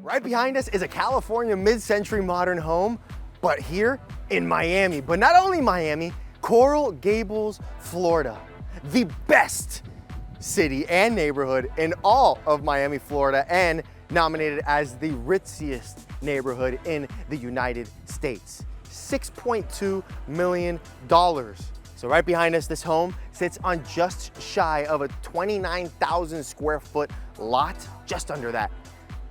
Right behind us is a California mid-century modern home, but here in Miami. But not only Miami, Coral Gables, Florida. The best city and neighborhood in all of Miami, Florida, and nominated as the ritziest neighborhood in the United States. $6.2 million. So right behind us, this home sits on just shy of a 29,000 square foot lot, just under that.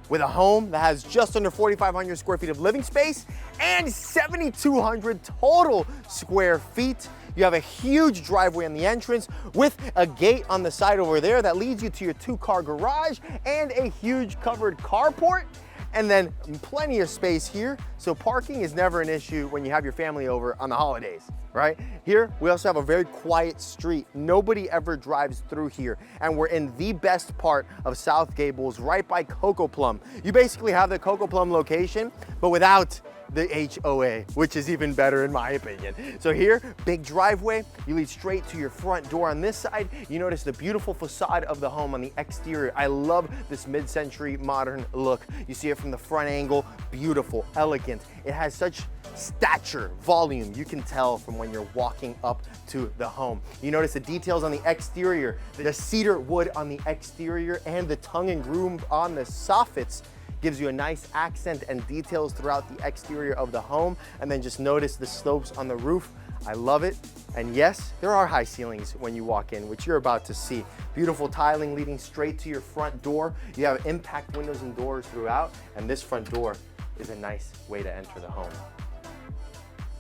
With a home that has just under 4,500 square feet of living space and 7,200 total square feet. You have a huge driveway on the entrance with a gate on the side over there that leads you to your 2-car garage and a huge covered carport. And then plenty of space here, so parking is never an issue when you have your family over on the holidays, right? Here, we also have a very quiet street. Nobody ever drives through here, and we're in the best part of South Gables, right by Cocoplum. You basically have the Cocoplum location, but without the HOA, which is even better in my opinion. So here, big driveway, you lead straight to your front door on this side. You notice the beautiful facade of the home on the exterior. I love this mid-century modern look. You see it from the front angle, beautiful, elegant. It has such stature, volume, you can tell from when you're walking up to the home. You notice the details on the exterior, the cedar wood on the exterior and the tongue and groove on the soffits gives you a nice accent and details throughout the exterior of the home. And then just notice the slopes on the roof. I love it. And yes, there are high ceilings when you walk in, which you're about to see. Beautiful tiling leading straight to your front door. You have impact windows and doors throughout, and this front door is a nice way to enter the home.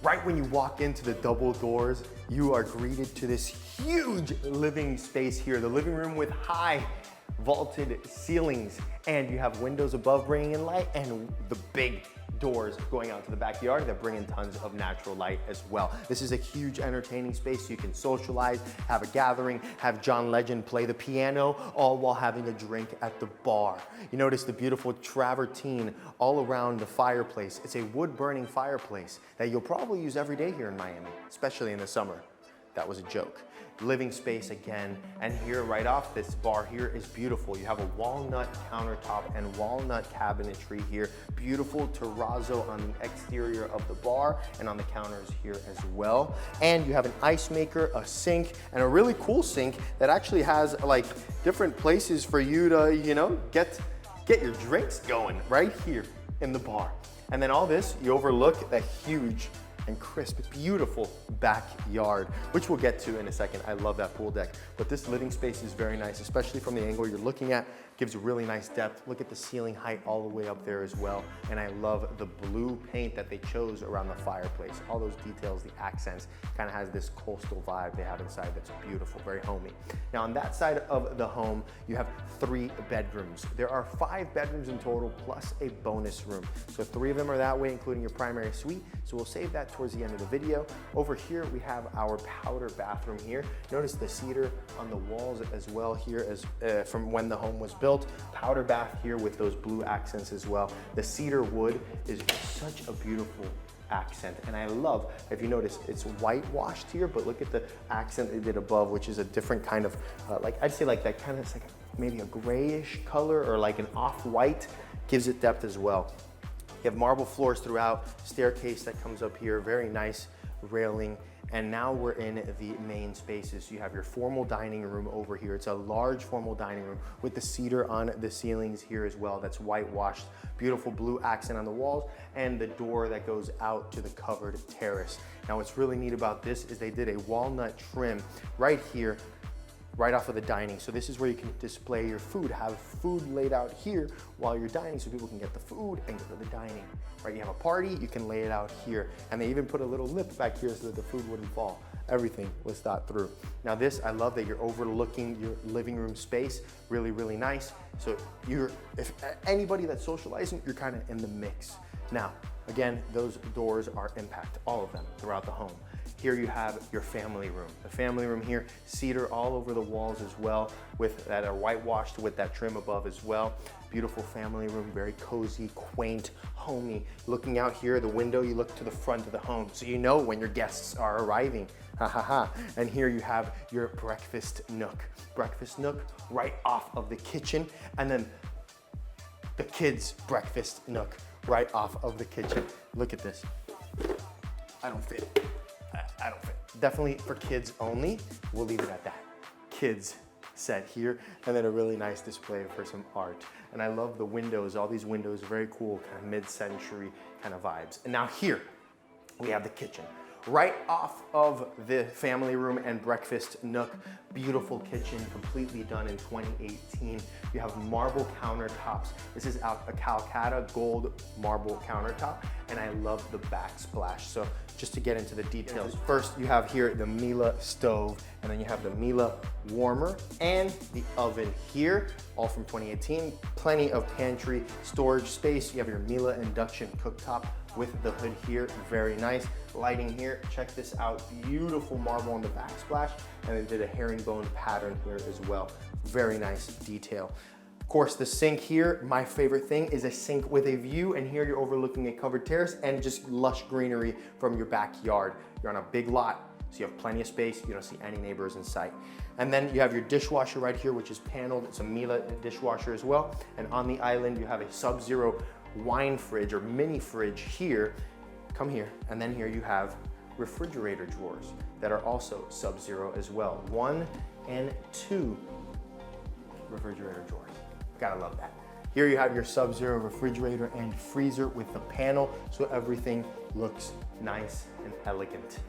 Right when you walk into the double doors, you are greeted to this huge living space here. The living room with high vaulted ceilings, and you have windows above bringing in light and the big doors going out to the backyard that bring in tons of natural light as well. This is a huge entertaining space, so you can socialize, have a gathering, have John Legend play the piano, all while having a drink at the bar. You notice the beautiful travertine all around the fireplace. It's a wood-burning fireplace that you'll probably use every day here in Miami, especially in the summer. That was a joke. Living space again, and here right off this bar here is beautiful. You have a walnut countertop and walnut cabinetry here. Beautiful terrazzo on the exterior of the bar and on the counters here as well. And you have an ice maker, a sink, and a really cool sink that actually has like different places for you to, you know, get your drinks going right here in the bar. And then all this, you overlook that huge and crisp, beautiful backyard, which we'll get to in a second. I love that pool deck, but this living space is very nice, especially from the angle you're looking at. Gives you really nice depth. Look at the ceiling height all the way up there as well. And I love the blue paint that they chose around the fireplace. All those details, the accents, kind of has this coastal vibe they have inside that's beautiful, very homey. Now on that side of the home, you have 3 bedrooms. There are 5 bedrooms in total, plus a bonus room. So 3 of them are that way, including your primary suite. So we'll save that towards the end of the video. Over here, we have our powder bathroom here. Notice the cedar on the walls as well here as from when the home was built. Powder bath here with those blue accents as well. The cedar wood is such a beautiful accent, and I love, if you notice, it's whitewashed here, but look at the accent they did above, which is a different kind of, like I'd say like that kind of, like maybe a grayish color or like an off-white, gives it depth as well. You have marble floors throughout, staircase that comes up here, very nice railing. And now we're in the main spaces. You have your formal dining room over here. It's a large formal dining room with the cedar on the ceilings here as well. That's whitewashed, beautiful blue accent on the walls, and the door that goes out to the covered terrace. Now what's really neat about this is they did a walnut trim right here, right off of the dining. So this is where you can display your food, have food laid out here while you're dining so people can get the food and go to the dining. Right, you have a party, you can lay it out here. And they even put a little lip back here so that the food wouldn't fall. Everything was thought through. Now this, I love that you're overlooking your living room space. Really, really nice. So if anybody that's socializing, you're kind of in the mix. Now, again, those doors are impact, all of them throughout the home. Here you have your family room. The family room here, cedar all over the walls as well, with that are whitewashed with that trim above as well. Beautiful family room, very cozy, quaint, homey. Looking out here, the window, you look to the front of the home, so you know when your guests are arriving. Ha ha ha. And here you have your breakfast nook. Breakfast nook right off of the kitchen, and then the kids' breakfast nook right off of the kitchen. Look at this. I don't fit. I don't fit. Definitely for kids only. We'll leave it at that. Kids set here, and then a really nice display for some art. And I love the windows. All these windows are very cool, kind of mid-century kind of vibes. And now here we have the kitchen. Right off of the family room and breakfast nook, beautiful kitchen, completely done in 2018. You have marble countertops. This is a Calacatta gold marble countertop, and I love the backsplash. So just to get into the details, first you have here the Miele stove, and then you have the Miele warmer and the oven here, all from 2018. Plenty of pantry storage space. You have your Miele induction cooktop with the hood here, very nice. Lighting here, check this out, beautiful marble on the backsplash, and they did a herringbone pattern here as well. Very nice detail. Of course, the sink here, my favorite thing is a sink with a view, and here you're overlooking a covered terrace and just lush greenery from your backyard. You're on a big lot, so you have plenty of space. You don't see any neighbors in sight. And then you have your dishwasher right here, which is paneled. It's a Miele dishwasher as well. And on the island, you have a Sub-Zero wine fridge or mini fridge here. Come here, and then here you have refrigerator drawers that are also Sub-Zero as well. 1 and 2 refrigerator drawers. Gotta love that. Here you have your Sub-Zero refrigerator and freezer with the panel, so everything looks nice and elegant.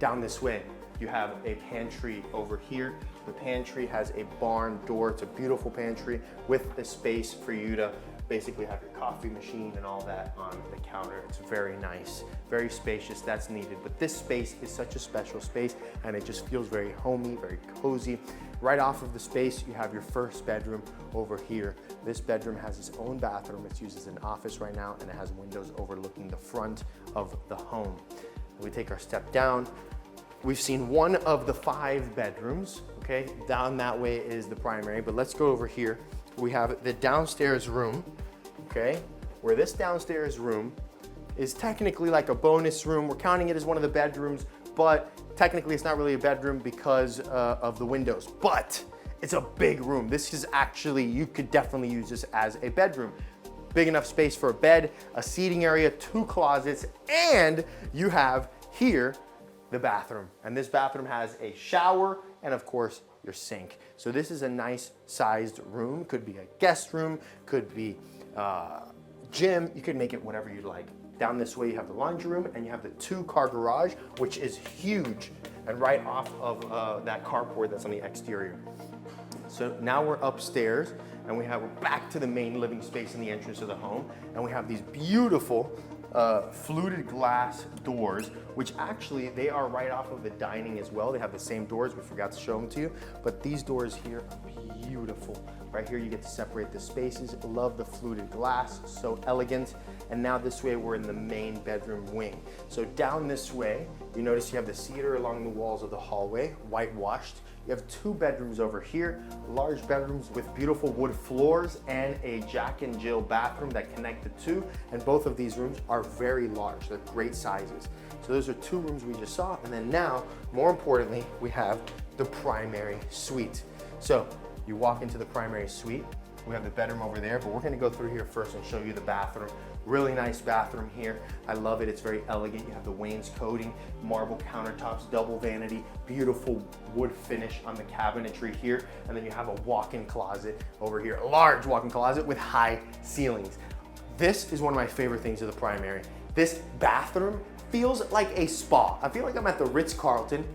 Down this way, you have a pantry over here. The pantry has a barn door. It's a beautiful pantry with the space for you to basically have your coffee machine and all that on the counter. It's very nice, very spacious, that's needed. But this space is such a special space, and it just feels very homey, very cozy. Right off of the space, you have your first bedroom over here. This bedroom has its own bathroom. It's used as an office right now, and it has windows overlooking the front of the home. We take our step down. We've seen one of the 5 bedrooms, okay? Down that way is the primary, but let's go over here. We have the downstairs room, okay? Where this downstairs room is technically like a bonus room. We're counting it as one of the bedrooms, but technically it's not really a bedroom because of the windows, but it's a big room. This is actually, you could definitely use this as a bedroom. Big enough space for a bed, a seating area, 2 closets, and you have here the bathroom. And this bathroom has a shower and of course your sink. So this is a nice sized room. Could be a guest room, could be gym. You could make it whatever you'd like. Down this way you have the laundry room, and you have the 2-car garage, which is huge, and right off of that carport that's on the exterior. So now we're upstairs, and we're back to the main living space in the entrance of the home, and we have these beautiful fluted glass doors, which actually they are right off of the dining as well. They have the same doors. We forgot to show them to you, but these doors here are beautiful. Right here you get to separate the spaces. Love the fluted glass, so elegant. And now this way we're in the main bedroom wing. So down this way, you notice you have the cedar along the walls of the hallway, whitewashed. You have 2 bedrooms over here, large bedrooms with beautiful wood floors and a Jack and Jill bathroom that connect the 2. And both of these rooms are very large. They're great sizes. So those are 2 rooms we just saw. And then now, more importantly, we have the primary suite. So you walk into the primary suite. We have the bedroom over there, but we're gonna go through here first and show you the bathroom. Really nice bathroom here. I love it, it's very elegant. You have the wainscoting, marble countertops, double vanity, beautiful wood finish on the cabinetry here. And then you have a walk-in closet over here, a large walk-in closet with high ceilings. This is one of my favorite things of the primary. This bathroom feels like a spa. I feel like I'm at the Ritz-Carlton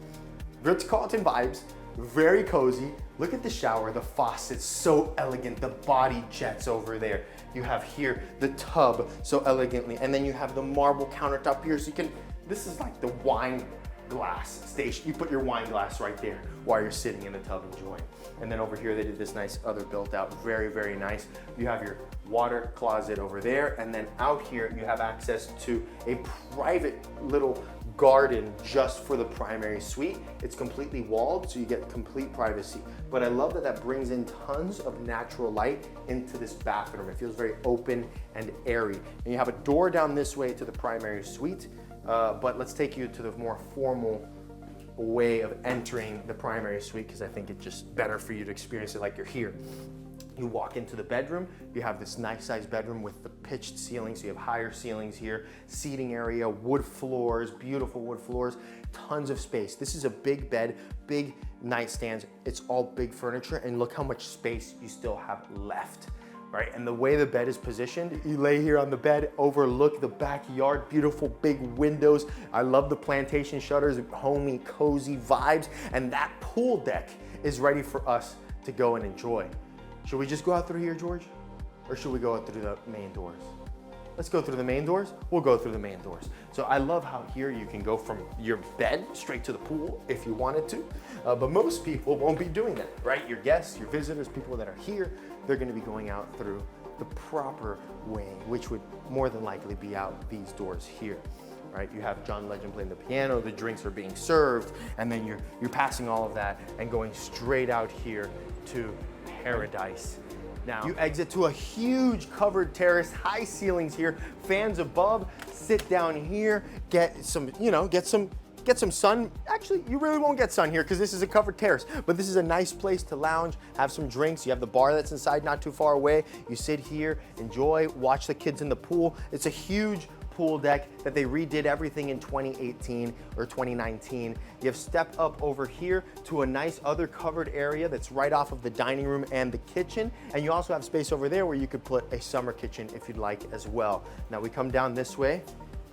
vibes, very cozy. Look at the shower, the faucet's so elegant, the body jets over there. You have here the tub so elegantly, and then you have the marble countertop here, so you can, this is like the wine glass station. You put your wine glass right there while you're sitting in the tub enjoying. And then over here they did this nice other built out, very, very nice. You have your water closet over there, and then out here you have access to a private little garden just for the primary suite. It's completely walled, so you get complete privacy. But I love that that brings in tons of natural light into this bathroom. It feels very open and airy. And you have a door down this way to the primary suite, but let's take you to the more formal way of entering the primary suite, because I think it's just better for you to experience it like you're here. You walk into the bedroom, you have this nice sized bedroom with the pitched ceilings, so you have higher ceilings here, seating area, wood floors, beautiful wood floors, tons of space. This is a big bed, big nightstands, it's all big furniture, and look how much space you still have left, right? And the way the bed is positioned, you lay here on the bed, overlook the backyard, beautiful big windows. I love the plantation shutters, homey, cozy vibes, and that pool deck is ready for us to go and enjoy. Should we just go out through here, George? Or should we go out through the main doors? Let's go through the main doors. We'll go through the main doors. So I love how here you can go from your bed straight to the pool if you wanted to, but most people won't be doing that, right? Your guests, your visitors, people that are here, they're gonna be going out through the proper way, which would more than likely be out these doors here. Right? You have John Legend playing the piano, the drinks are being served, and then you're passing all of that and going straight out here to paradise. Now, you exit to a huge covered terrace, high ceilings here, fans above, sit down here, get some, get some sun. Actually, you really won't get sun here because this is a covered terrace, but this is a nice place to lounge, have some drinks. You have the bar that's inside not too far away. You sit here, enjoy, watch the kids in the pool. It's a huge pool deck that they redid everything in 2018 or 2019. You have step up over here to a nice other covered area that's right off of the dining room and the kitchen. And you also have space over there where you could put a summer kitchen if you'd like as well. Now we come down this way.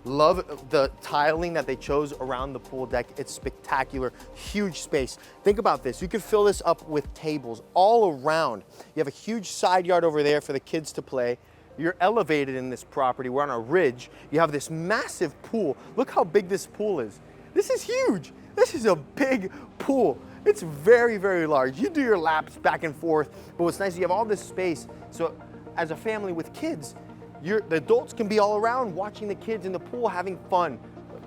Love the tiling that they chose around the pool deck. It's spectacular, huge space. Think about this. You could fill this up with tables all around. You have a huge side yard over there for the kids to play. You're elevated in this property. We're on a ridge. You have this massive pool. Look how big this pool is. This is huge. This is a big pool. It's very, very large. You do your laps back and forth, but what's nice, you have all this space. So as a family with kids, the adults can be all around watching the kids in the pool, having fun.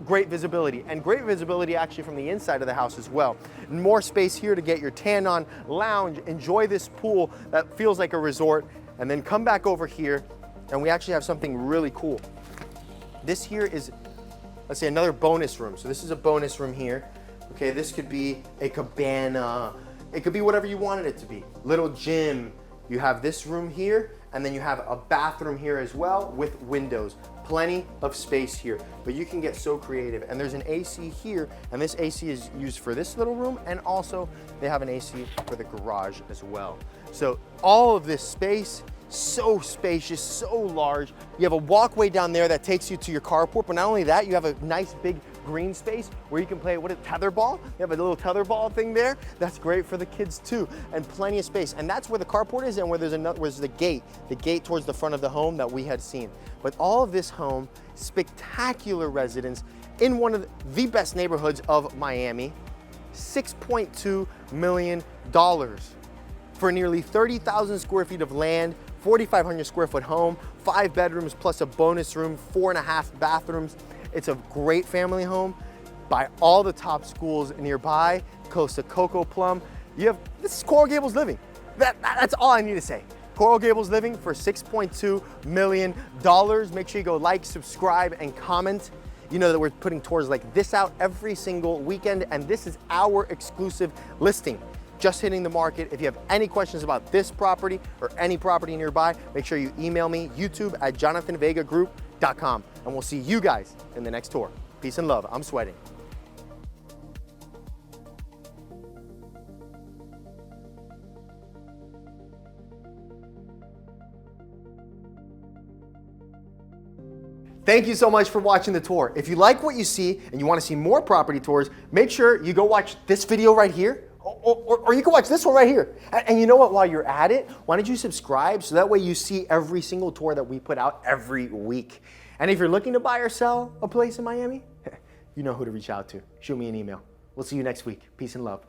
Great visibility, and great visibility actually from the inside of the house as well. More space here to get your tan on, lounge, enjoy this pool that feels like a resort, and then come back over here. And we actually have something really cool. This here is, let's say, another bonus room. So this is a bonus room here. Okay, this could be a cabana. It could be whatever you wanted it to be. Little gym. You have this room here, and then you have a bathroom here as well with windows. Plenty of space here, but you can get so creative. And there's an AC here, and this AC is used for this little room, and also they have an AC for the garage as well. So all of this space, so spacious, so large. You have a walkway down there that takes you to your carport, but not only that, you have a nice big green space where you can play tetherball. You have a little tetherball thing there. That's great for the kids too, and plenty of space. And that's where the carport is, and where there's the gate towards the front of the home that we had seen. But all of this home, spectacular residence in one of the best neighborhoods of Miami, $6.2 million for nearly 30,000 square feet of land, 4,500 square foot home, 5 bedrooms plus a bonus room, 4.5 bathrooms. It's a great family home by all the top schools nearby, close to Cocoplum. This is Coral Gables living. That's all I need to say. Coral Gables living for $6.2 million. Make sure you go like, subscribe, and comment. You know that we're putting tours like this out every single weekend, and this is our exclusive listing. Just hitting the market. If you have any questions about this property or any property nearby, make sure you email me, youtube@jonathanvegagroup.com, and we'll see you guys in the next tour. Peace and love. I'm sweating. Thank you so much for watching the tour. If you like what you see and you want to see more property tours, make sure you go watch this video right here. Or you can watch this one right here. And you know what, while you're at it, why don't you subscribe so that way you see every single tour that we put out every week. And if you're looking to buy or sell a place in Miami, you know who to reach out to. Shoot me an email. We'll see you next week. Peace and love.